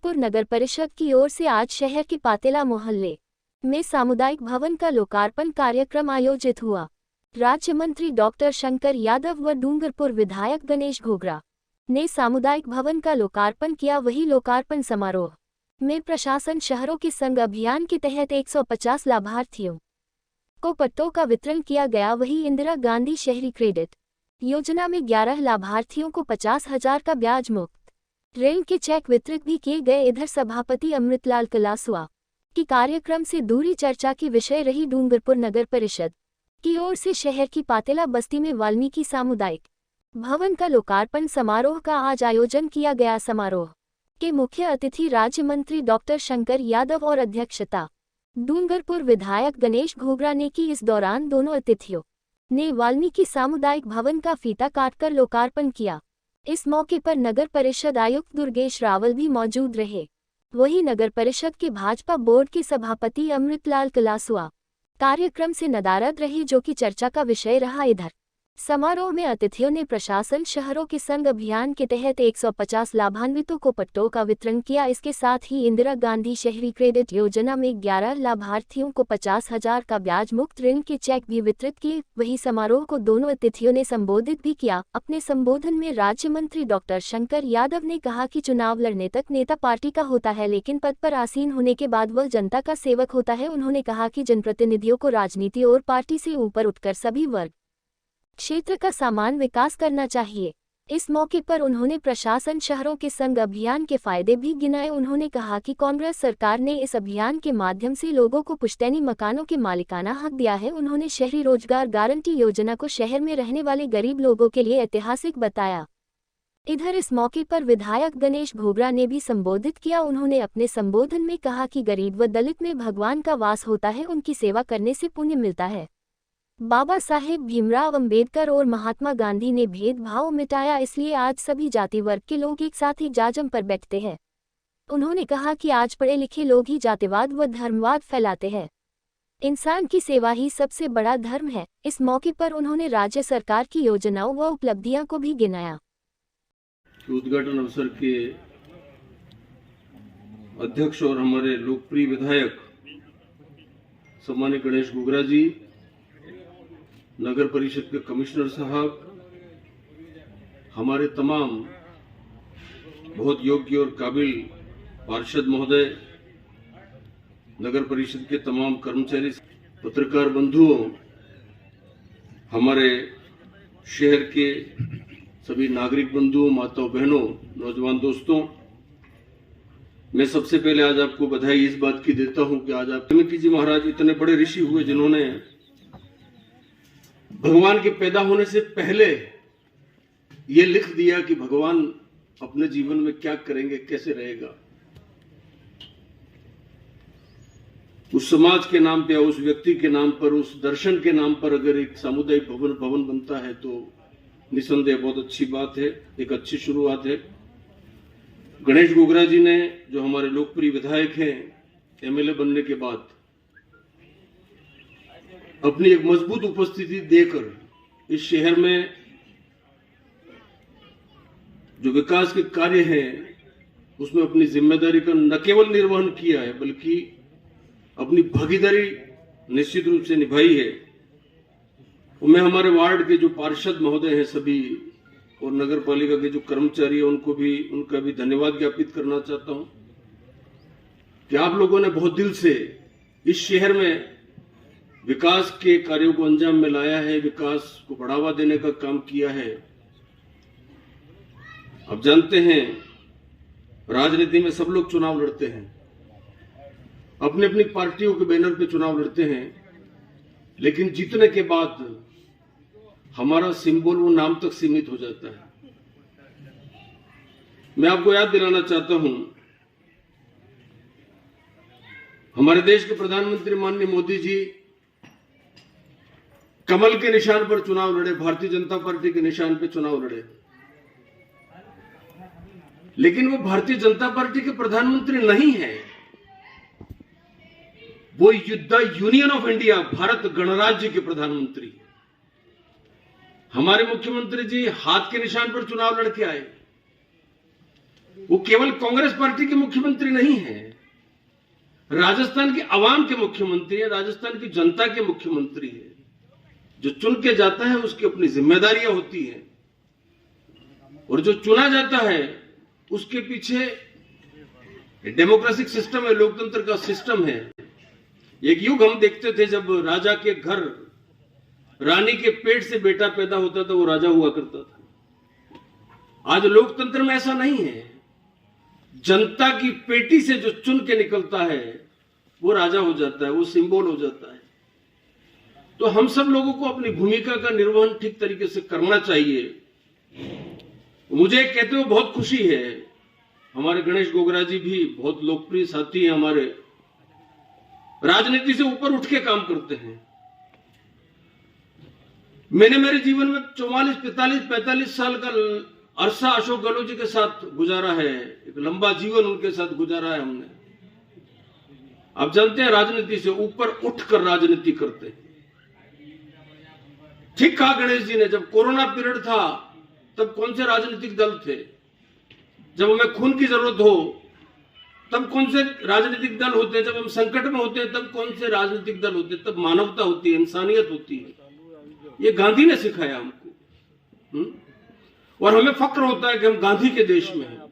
डूंगरपुर नगर परिषद की ओर से आज शहर के पातेला मोहल्ले में सामुदायिक भवन का लोकार्पण कार्यक्रम आयोजित हुआ। राज्य मंत्री डॉक्टर शंकर यादव व डूंगरपुर विधायक गणेश घोगरा ने सामुदायिक भवन का लोकार्पण किया। वही लोकार्पण समारोह में प्रशासन शहरों के संग अभियान के तहत 150 लाभार्थियों को पट्टों का वितरण किया गया। वही इंदिरा गांधी शहरी क्रेडिट योजना में 11 लाभार्थियों को 50,000 का ब्याज मुक्त ऋण के चेक वितरित भी किए गए। इधर सभापति अमृतलाल कलासुआ की कार्यक्रम से दूरी चर्चा की विषय रही। डूंगरपुर नगर परिषद की ओर से शहर की पातेला बस्ती में वाल्मीकि सामुदायिक भवन का लोकार्पण समारोह का आज आयोजन किया गया। समारोह के मुख्य अतिथि राज्य मंत्री डॉक्टर शंकर यादव और अध्यक्षता डूंगरपुर विधायक गणेश घोगरा ने की। इस दौरान दोनों अतिथियों ने वाल्मीकि सामुदायिक भवन का फीता काटकर लोकार्पण किया। इस मौके पर नगर परिषद आयुक्त दुर्गेश रावल भी मौजूद रहे। वहीं नगर परिषद के भाजपा बोर्ड के सभापति अमृतलाल कलासुआ कार्यक्रम से नदारद रहे, जो कि चर्चा का विषय रहा। इधर समारोह में अतिथियों ने प्रशासन शहरों के संग अभियान के तहत 150 लाभान्वितों को पट्टों का वितरण किया। इसके साथ ही इंदिरा गांधी शहरी क्रेडिट योजना में 11 लाभार्थियों को 50,000 का ब्याज मुक्त ऋण के चेक भी वितरित किए। वहीं समारोह को दोनों अतिथियों ने संबोधित भी किया। अपने संबोधन में राज्य मंत्री डॉक्टर शंकर यादव ने कहा कि चुनाव लड़ने तक नेता पार्टी का होता है, लेकिन पद पर आसीन होने के बाद वह जनता का सेवक होता है। उन्होंने कहा कि जनप्रतिनिधियों को राजनीति और पार्टी से ऊपर उठकर सभी वर्ग क्षेत्र का समान विकास करना चाहिए। इस मौके पर उन्होंने प्रशासन शहरों के संग अभियान के फायदे भी गिनाए। उन्होंने कहा कि कांग्रेस सरकार ने इस अभियान के माध्यम से लोगों को पुश्तैनी मकानों के मालिकाना हक दिया है। उन्होंने शहरी रोजगार गारंटी योजना को शहर में रहने वाले गरीब लोगों के लिए ऐतिहासिक बताया। इधर इस मौके पर विधायक गणेश घोगरा ने भी संबोधित किया। उन्होंने अपने संबोधन में कहा कि गरीब व दलित में भगवान का वास होता है, उनकी सेवा करने से पुण्य मिलता है। बाबा साहेब भीमराव अंबेडकर और महात्मा गांधी ने भेदभाव मिटाया, इसलिए आज सभी जाति वर्ग के लोग एक साथ ही जाजम पर बैठते हैं। उन्होंने कहा कि आज पढ़े लिखे लोग ही जातिवाद व धर्मवाद फैलाते हैं। इंसान की सेवा ही सबसे बड़ा धर्म है। इस मौके पर उन्होंने राज्य सरकार की योजनाओं व उपलब्धियों को भी गिनाया। उद्घाटन अवसर के अध्यक्ष और हमारे लोकप्रिय विधायक सम्मानित गणेश घोगरा जी, नगर परिषद के कमिश्नर साहब, हमारे तमाम बहुत योग्य और काबिल पार्षद महोदय, नगर परिषद के तमाम कर्मचारी, पत्रकार बंधुओं, हमारे शहर के सभी नागरिक बंधुओं, माताओं बहनों, नौजवान दोस्तों, मैं सबसे पहले आज आपको बधाई इस बात की देता हूं कि आज आप वाल्मीकि जी महाराज इतने बड़े ऋषि हुए जिन्होंने भगवान के पैदा होने से पहले ये लिख दिया कि भगवान अपने जीवन में क्या करेंगे, कैसे रहेगा। उस समाज के नाम पे, उस व्यक्ति के नाम पर, उस दर्शन के नाम पर अगर एक सामुदायिक भवन बनता है तो निसंदेह बहुत अच्छी बात है, एक अच्छी शुरुआत है। गणेश घोगरा जी ने, जो हमारे लोकप्रिय विधायक हैं, एमएलए बनने के बाद अपनी एक मजबूत उपस्थिति देकर इस शहर में जो विकास के कार्य हैं उसमें अपनी जिम्मेदारी का न केवल निर्वहन किया है बल्कि अपनी भागीदारी निश्चित रूप से निभाई है। और मैं हमारे वार्ड के जो पार्षद महोदय हैं सभी और नगर पालिका के जो कर्मचारी हैं उनका भी धन्यवाद ज्ञापित करना चाहता हूं कि आप लोगों ने बहुत दिल से इस शहर में विकास के कार्यों को अंजाम में लाया है, विकास को बढ़ावा देने का काम किया है। आप जानते हैं राजनीति में सब लोग चुनाव लड़ते हैं, अपनी अपनी पार्टियों के बैनर पे चुनाव लड़ते हैं, लेकिन जीतने के बाद हमारा सिंबल वो नाम तक सीमित हो जाता है। मैं आपको याद दिलाना चाहता हूं, हमारे देश के प्रधानमंत्री माननीय मोदी जी कमल के निशान पर चुनाव लड़े, भारतीय जनता पार्टी के निशान पर चुनाव लड़े, लेकिन वो भारतीय जनता पार्टी के प्रधानमंत्री नहीं है, वो the union of India, Bharat गणराज्य के प्रधानमंत्री। हमारे मुख्यमंत्री जी हाथ के निशान पर चुनाव लड़के आए, वो केवल कांग्रेस पार्टी के मुख्यमंत्री नहीं है, राजस्थान के अवाम के मुख्यमंत्री है, राजस्थान की जनता के मुख्यमंत्री है। जो चुन के जाता है उसकी अपनी जिम्मेदारियां होती हैं, और जो चुना जाता है उसके पीछे डेमोक्रेटिक सिस्टम है, लोकतंत्र का सिस्टम है। एक युग हम देखते थे जब राजा के घर रानी के पेट से बेटा पैदा होता था, वो राजा हुआ करता था। आज लोकतंत्र में ऐसा नहीं है। जनता की पेटी से जो चुन के निकलता है वो राजा हो जाता है, वो सिंबल हो जाता है। तो हम सब लोगों को अपनी भूमिका का निर्वहन ठीक तरीके से करना चाहिए। मुझे कहते हुए बहुत खुशी है, हमारे गणेश गोगरा जी भी बहुत लोकप्रिय साथी हैं हमारे, राजनीति से ऊपर उठ के काम करते हैं। मैंने मेरे जीवन में 44, 45, 45 साल का अरसा अशोक गहलोत जी के साथ गुजारा है, एक लंबा जीवन उनके साथ गुजारा है हमने। आप जानते हैं राजनीति से ऊपर उठकर राजनीति करते हैं। ठीक कहा गणेश जी ने, जब कोरोना पीरियड था तब कौन से राजनीतिक दल थे, जब हमें खून की जरूरत हो तब कौन से राजनीतिक दल होते हैं, जब हम संकट में होते हैं तब कौन से राजनीतिक दल होते हैं, तब मानवता होती है, इंसानियत होती है। ये गांधी ने सिखाया हमको। और हमें फक्र होता है कि हम गांधी के देश में हैं।